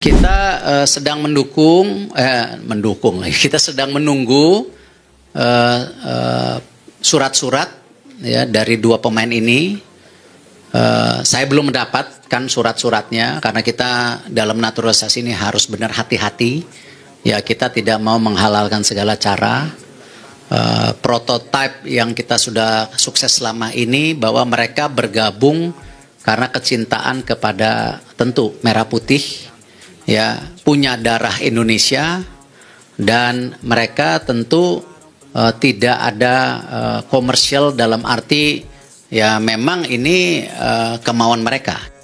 Kita sedang kita sedang menunggu surat-surat ya dari dua pemain ini. Saya belum mendapatkan surat-suratnya karena kita dalam naturalisasi ini harus benar hati-hati. Ya, kita tidak mau menghalalkan segala cara. Prototipe yang kita sudah sukses selama ini bahwa mereka bergabung karena kecintaan kepada tentu merah putih, ya, punya darah Indonesia, dan mereka tentu tidak ada komersial dalam arti ya memang ini kemauan mereka.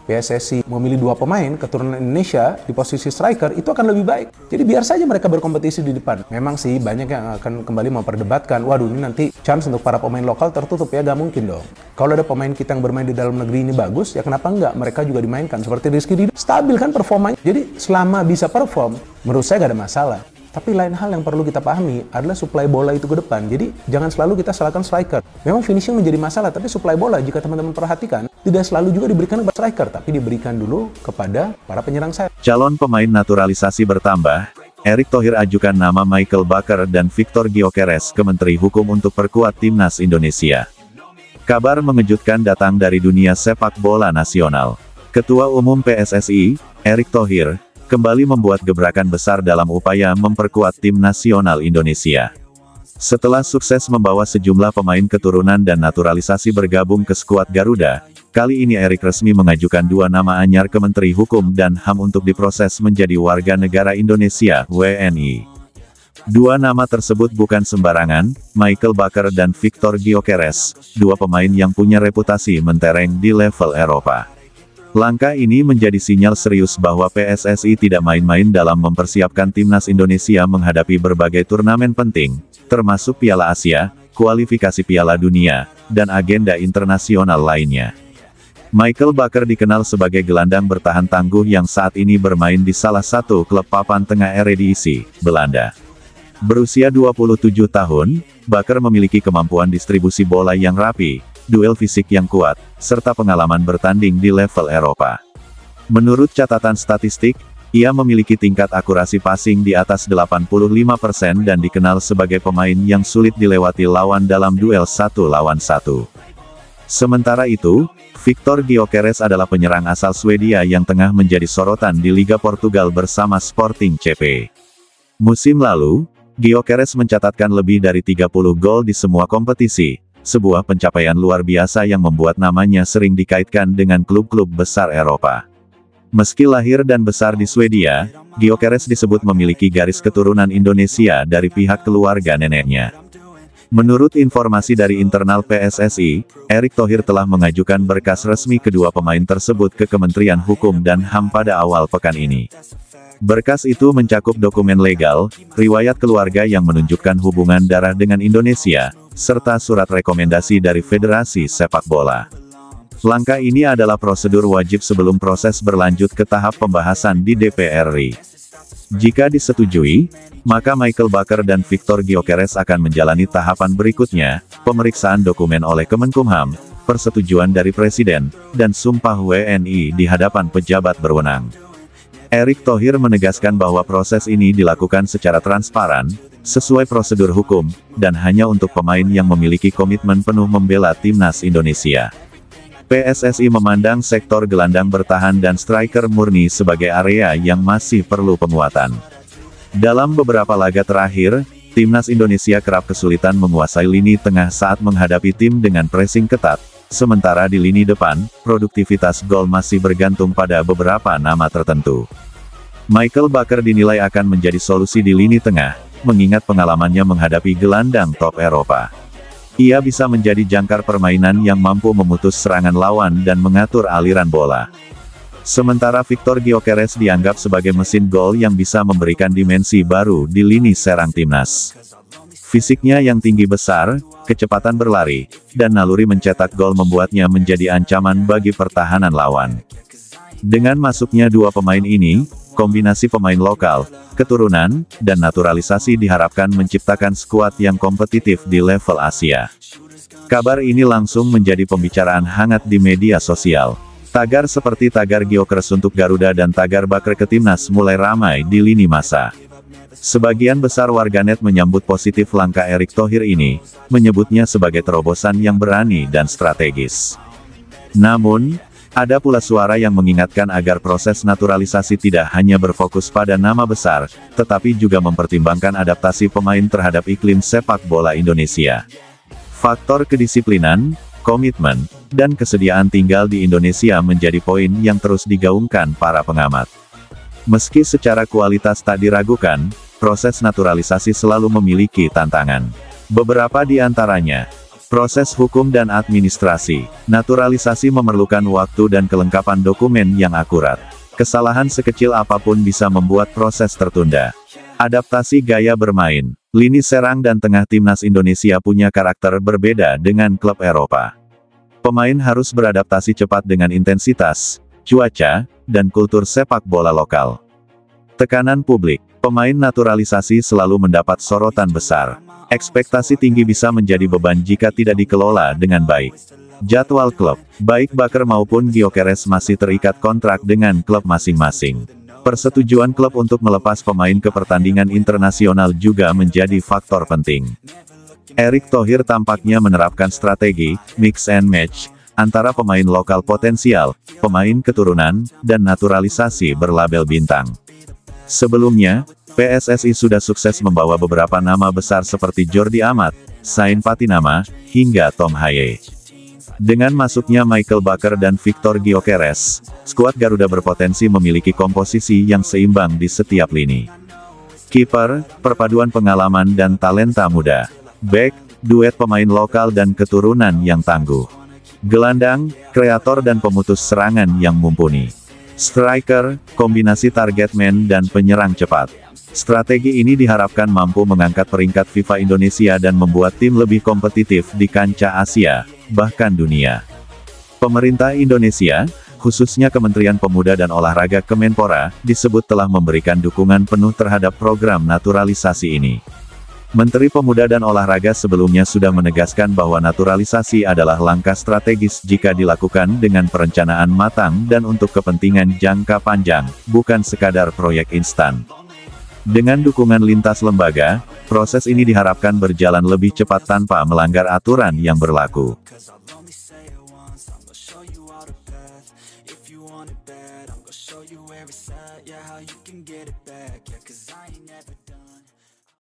PSSI memilih dua pemain keturunan Indonesia di posisi striker itu akan lebih baik. Jadi biar saja mereka berkompetisi di depan. Memang sih banyak yang akan kembali memperdebatkan, waduh ini nanti chance untuk para pemain lokal tertutup ya, gak mungkin dong. Kalau ada pemain kita yang bermain di dalam negeri ini bagus, ya kenapa enggak mereka juga dimainkan. Seperti Rizky Ridho, stabil kan performanya. Jadi selama bisa perform, menurut saya gak ada masalah. Tapi lain hal yang perlu kita pahami adalah suplai bola itu ke depan. Jadi jangan selalu kita salahkan striker. Memang finishing menjadi masalah, tapi suplai bola jika teman-teman perhatikan tidak selalu juga diberikan kepada striker, tapi diberikan dulu kepada para penyerang sayap. Calon pemain naturalisasi bertambah. Erick Thohir ajukan nama Michael Baker dan Victor Gyökeres ke Menteri Hukum untuk perkuat timnas Indonesia. Kabar mengejutkan datang dari dunia sepak bola nasional. Ketua Umum PSSI, Erick Thohir, kembali membuat gebrakan besar dalam upaya memperkuat tim nasional Indonesia. Setelah sukses membawa sejumlah pemain keturunan dan naturalisasi bergabung ke skuad Garuda, kali ini Erick resmi mengajukan dua nama anyar ke Menteri Hukum dan HAM untuk diproses menjadi warga negara Indonesia, WNI. Dua nama tersebut bukan sembarangan, Michael Baker dan Victor Gyökeres, dua pemain yang punya reputasi mentereng di level Eropa. Langkah ini menjadi sinyal serius bahwa PSSI tidak main-main dalam mempersiapkan timnas Indonesia menghadapi berbagai turnamen penting, termasuk Piala Asia, kualifikasi Piala Dunia, dan agenda internasional lainnya. Michael Baker dikenal sebagai gelandang bertahan tangguh yang saat ini bermain di salah satu klub papan tengah Eredivisie, Belanda. Berusia 27 tahun, Baker memiliki kemampuan distribusi bola yang rapi, duel fisik yang kuat, serta pengalaman bertanding di level Eropa. Menurut catatan statistik, ia memiliki tingkat akurasi passing di atas 85% dan dikenal sebagai pemain yang sulit dilewati lawan dalam duel 1 lawan 1. Sementara itu, Victor Gyökeres adalah penyerang asal Swedia yang tengah menjadi sorotan di Liga Portugal bersama Sporting CP. Musim lalu, Gyökeres mencatatkan lebih dari 30 gol di semua kompetisi, sebuah pencapaian luar biasa yang membuat namanya sering dikaitkan dengan klub-klub besar Eropa. Meski lahir dan besar di Swedia, Gyökeres disebut memiliki garis keturunan Indonesia dari pihak keluarga neneknya. Menurut informasi dari internal PSSI, Erick Thohir telah mengajukan berkas resmi kedua pemain tersebut ke Kementerian Hukum dan HAM pada awal pekan ini. Berkas itu mencakup dokumen legal, riwayat keluarga yang menunjukkan hubungan darah dengan Indonesia, serta surat rekomendasi dari Federasi Sepak Bola. Langkah ini adalah prosedur wajib sebelum proses berlanjut ke tahap pembahasan di DPR RI. Jika disetujui, maka Michael Baker dan Victor Gyökeres akan menjalani tahapan berikutnya, pemeriksaan dokumen oleh Kemenkumham, persetujuan dari Presiden, dan sumpah WNI di hadapan pejabat berwenang. Erick Thohir menegaskan bahwa proses ini dilakukan secara transparan, sesuai prosedur hukum, dan hanya untuk pemain yang memiliki komitmen penuh membela timnas Indonesia. PSSI memandang sektor gelandang bertahan dan striker murni sebagai area yang masih perlu penguatan. Dalam beberapa laga terakhir, timnas Indonesia kerap kesulitan menguasai lini tengah saat menghadapi tim dengan pressing ketat, sementara di lini depan, produktivitas gol masih bergantung pada beberapa nama tertentu. Michael Baker dinilai akan menjadi solusi di lini tengah, mengingat pengalamannya menghadapi gelandang top Eropa. Ia bisa menjadi jangkar permainan yang mampu memutus serangan lawan dan mengatur aliran bola. Sementara Victor Gyökeres dianggap sebagai mesin gol yang bisa memberikan dimensi baru di lini serang timnas. Fisiknya yang tinggi besar, kecepatan berlari, dan naluri mencetak gol membuatnya menjadi ancaman bagi pertahanan lawan. Dengan masuknya dua pemain ini, kombinasi pemain lokal, keturunan, dan naturalisasi diharapkan menciptakan skuad yang kompetitif di level Asia. Kabar ini langsung menjadi pembicaraan hangat di media sosial. Tagar seperti tagar Gyökeres untuk Garuda dan tagar Baker ke timnas mulai ramai di lini masa. Sebagian besar warganet menyambut positif langkah Erick Thohir ini, menyebutnya sebagai terobosan yang berani dan strategis. Namun, ada pula suara yang mengingatkan agar proses naturalisasi tidak hanya berfokus pada nama besar, tetapi juga mempertimbangkan adaptasi pemain terhadap iklim sepak bola Indonesia. Faktor kedisiplinan, komitmen, dan kesediaan tinggal di Indonesia menjadi poin yang terus digaungkan para pengamat. Meski secara kualitas tak diragukan, proses naturalisasi selalu memiliki tantangan. Beberapa di antaranya, proses hukum dan administrasi. Naturalisasi memerlukan waktu dan kelengkapan dokumen yang akurat. Kesalahan sekecil apapun bisa membuat proses tertunda. Adaptasi gaya bermain. Lini serang dan tengah timnas Indonesia punya karakter berbeda dengan klub Eropa. Pemain harus beradaptasi cepat dengan intensitas, cuaca, dan kultur sepak bola lokal. Tekanan publik. Pemain naturalisasi selalu mendapat sorotan besar. Ekspektasi tinggi bisa menjadi beban jika tidak dikelola dengan baik. Jadwal klub, baik Baker maupun Gyökeres masih terikat kontrak dengan klub masing-masing. Persetujuan klub untuk melepas pemain ke pertandingan internasional juga menjadi faktor penting. Erick Thohir tampaknya menerapkan strategi mix and match antara pemain lokal potensial, pemain keturunan, dan naturalisasi berlabel bintang. Sebelumnya, PSSI sudah sukses membawa beberapa nama besar seperti Jordi Amat, Sain Patinama, hingga Tom Haye. Dengan masuknya Michael Baker dan Victor Gyökeres, skuad Garuda berpotensi memiliki komposisi yang seimbang di setiap lini. Kiper, perpaduan pengalaman dan talenta muda. Back, duet pemain lokal dan keturunan yang tangguh. Gelandang, kreator dan pemutus serangan yang mumpuni. Striker, kombinasi target man dan penyerang cepat. Strategi ini diharapkan mampu mengangkat peringkat FIFA Indonesia dan membuat tim lebih kompetitif di kancah Asia, bahkan dunia. Pemerintah Indonesia, khususnya Kementerian Pemuda dan Olahraga Kemenpora, disebut telah memberikan dukungan penuh terhadap program naturalisasi ini. Menteri Pemuda dan Olahraga sebelumnya sudah menegaskan bahwa naturalisasi adalah langkah strategis jika dilakukan dengan perencanaan matang dan untuk kepentingan jangka panjang, bukan sekadar proyek instan. Dengan dukungan lintas lembaga, proses ini diharapkan berjalan lebih cepat tanpa melanggar aturan yang berlaku.